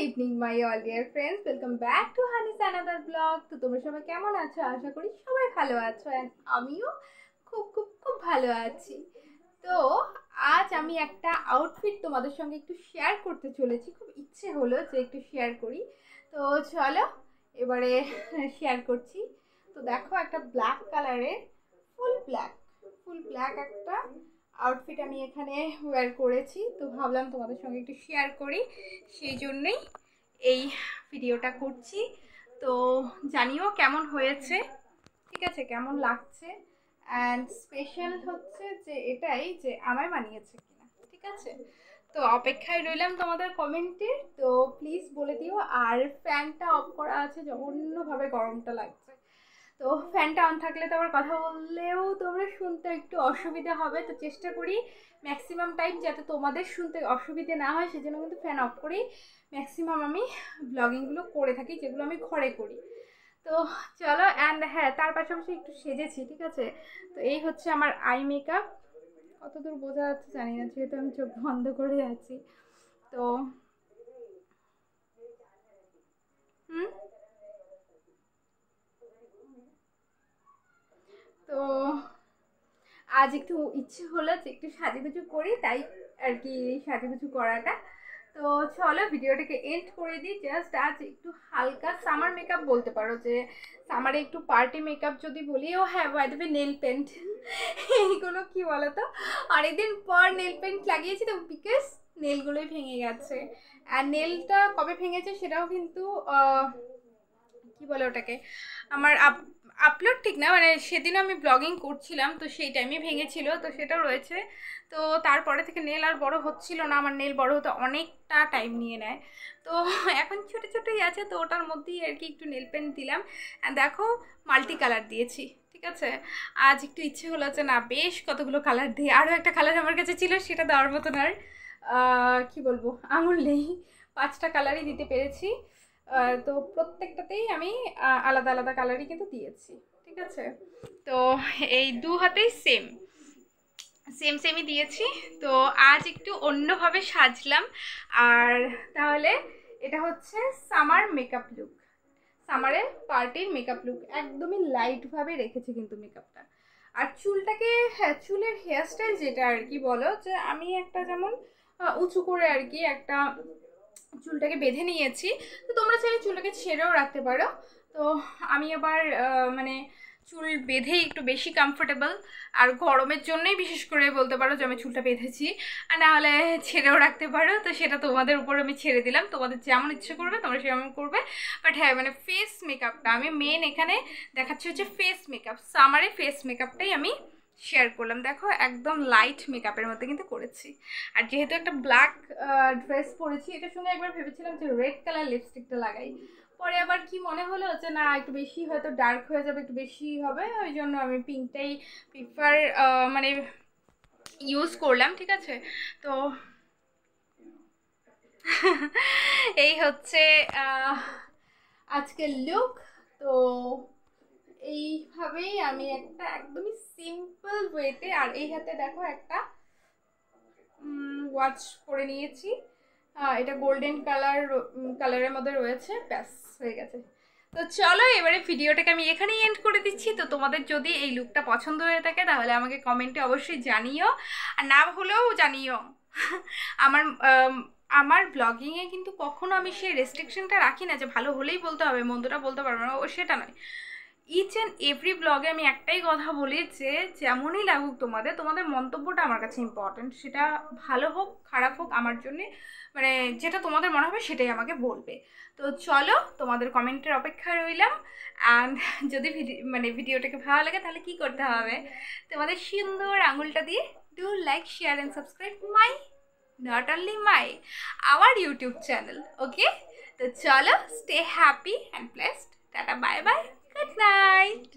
evening my all dear friends, welcome back to Honey's another vlog. তো তোমরা সবাই কেমন আছো? আশা করি সবাই ভালো আছো and আমিও খুব খুব খুব ভালো আছি। তো আজ আমি একটা আউটফিট তোমাদের সঙ্গে একটু শেয়ার করতে চলেছি। খুব ইচ্ছে হলো যে একটু শেয়ার করি, তো চলো এবারে শেয়ার করছি। তো দেখো, একটা ব্ল্যাক কালারের ফুল ব্ল্যাক একটা আউটফিট আমি এখানে ওয়্যার করেছি। তো ভাবলাম তোমাদের সঙ্গে একটু শেয়ার করি, সেই জন্যই এই ভিডিওটা করছি। তো জানিও কেমন হয়েছে, ঠিক আছে, কেমন লাগছে। অ্যান্ড স্পেশাল হচ্ছে যে এটাই যে আমায় মানিয়েছে কিনা, ঠিক আছে। তো অপেক্ষায় রইলাম তোমাদের কমেন্টের। তো প্লিজ বলে দিও। আর ফ্যানটা অফ করা আছে, জঘন্যভাবে গরমটা লাগছে। তো ফ্যানটা অন থাকলে তো আবার কথা বললেও তোমরা শুনতে একটু অসুবিধা হবে। তো চেষ্টা করি ম্যাক্সিমাম টাইম যাতে তোমাদের শুনতে অসুবিধে না হয়, সেজন্য কিন্তু ফ্যান অফ করেই ম্যাক্সিমাম আমি ব্লগিংগুলো করে থাকি, যেগুলো আমি ঘরে করি। তো চলো। অ্যান্ড হ্যাঁ, তার পাশাপাশি একটু সেজেছি, ঠিক আছে। তো এই হচ্ছে আমার আই মেকআপ। কতদূর বোঝা যাচ্ছে জানি না, যেহেতু আমি চোখ বন্ধ করে আছি। তো তো আজ একটু ইচ্ছে হলো যে একটু সাজুগুজু করি, তাই আর কি সাজুগুজু করাটা। তো চলো ভিডিওটাকে এন্ড করে দিই। জাস্ট আজ একটু হালকা সামার মেকআপ বলতে পারো, যে সামারে একটু পার্টি মেকআপ যদি বলি। ও হ্যাঁ, by the way nail paint এইগুলো কি বলতো, অনেকদিন পর নেল পেন্ট লাগিয়েছি, তো বিকজ নেলগুলোই ভেঙে গেছে। আর নেলটা কবে ভেঙেছে সেটাও কিন্তু কি বলে ওটাকে, আমার আপলোড ঠিক না, মানে সেদিনও আমি ব্লগিং করছিলাম, তো সেই টাইমে ভেঙেছিল, তো সেটাও রয়েছে। তো তারপরে থেকে নেল আর বড় হচ্ছিল না, আমার নেল বড় হতে অনেকটা টাইম নিয়ে নেয়। তো এখন ছোটো ছোটোই আছে, তো ওটার মধ্যেই আর কি একটু নেল পেন্ট দিলাম। দেখো, মাল্টি কালার দিয়েছি, ঠিক আছে। আজ একটু ইচ্ছে হলো যে না, বেশ কতগুলো কালার দিয়ে, আরও একটা কালার আমার কাছে ছিল, সেটা দেওয়ার মতন আর কি বলবো, আঙুল নেই। 5টা কালারই দিতে পেরেছি। তো প্রত্যেকটাতেই আমি আলাদা আলাদা কালারই কিন্তু দিয়েছি, ঠিক আছে। তো এই দু হাতেই সেমই দিয়েছি। তো আজ একটু অন্যভাবে সাজলাম। আর তাহলে এটা হচ্ছে সামার মেকআপ লুক, সামারে পার্টির মেকআপ লুক। একদমই লাইটভাবে রেখেছি কিন্তু মেকআপটা। আর চুলটাকে, হ্যাঁ, চুলের হেয়ারস্টাইল যেটা আর কি বলো, যে আমি একটা যেমন উঁচু করে আর কি একটা চুলটাকে বেঁধে নিয়েছি। তো তোমরা চাইলে চুলটাকে ছেড়েও রাখতে পারো। তো আমি আবার মানে চুল বেঁধেই একটু বেশি কমফোর্টেবল, আর গরমের জন্যই বিশেষ করে বলতে পারো যে আমি চুলটা বেঁধেছি। আর নাহলে ছেড়েও রাখতে পারো, তো সেটা তোমাদের উপর আমি ছেড়ে দিলাম, তোমাদের যেমন ইচ্ছে করবে তোমরা সেরকম করবে। বাট হ্যাঁ, মানে ফেস মেকআপটা আমি মেন এখানে দেখাচ্ছি হচ্ছে ফেস মেকআপ। সামারে ফেস মেকআপটাই আমি শেয়ার করলাম। দেখো, একদম লাইট মেকআপের মধ্যে কিন্তু করেছি। আর যেহেতু একটা ব্ল্যাক ড্রেস পরেছি, এটার সঙ্গে একবার ভেবেছিলাম যে রেড কালার লিপস্টিকটা লাগাই। পরে আবার কি মনে হলো যে না, একটু বেশি হয়তো ডার্ক হয়ে যাবে, একটু বেশি হবে, ওই জন্য আমি পিঙ্কটাই প্রিফার মানে ইউজ করলাম, ঠিক আছে। তো এই হচ্ছে আজকের লুক। তো এইভাবেই আমি একটা একদমই সিম্পল ওয়েতে, আর এই হাতে দেখো একটা ওয়াচ পরে নিয়েছি। এটা গোল্ডেন কালারের মধ্যে রয়েছে, ব্যাস হয়ে গেছে। তো চলো এবারে ভিডিওটাকে আমি এখানেই এন্ড করে দিচ্ছি। তো তোমাদের যদি এই লুকটা পছন্দ হয়ে থাকে তাহলে আমাকে কমেন্টে অবশ্যই জানিও, আর না হলেও জানিও। আমার আমার ব্লগিংয়ে কিন্তু কখনো আমি সেই রেস্ট্রিকশনটা রাখি না যে ভালো হলেই বলতে হবে, মন্দটা বলতে পারবো না, ও সেটা নয়। ইচ অ্যান্ড এভরি ব্লগে আমি একটাই কথা বলি যে যেমনই লাগুক তোমাদের মন্তব্যটা আমার কাছে ইম্পর্টেন্ট। সেটা ভালো হোক খারাপ হোক, আমার জন্যে মানে যেটা তোমাদের মনে হবে সেটাই আমাকে বলবে। তো চলো, তোমাদের কমেন্টের অপেক্ষায় রইলাম। অ্যান্ড যদি ভিডিওটাকে ভালো লাগে তাহলে কি করতে হবে, তোমাদের সুন্দর আঙুলটা দিয়ে do like, share and subscribe my, not only my, our YouTube channel. Okay, so chalo, stay happy and blessed. Tata, bye bye, good night.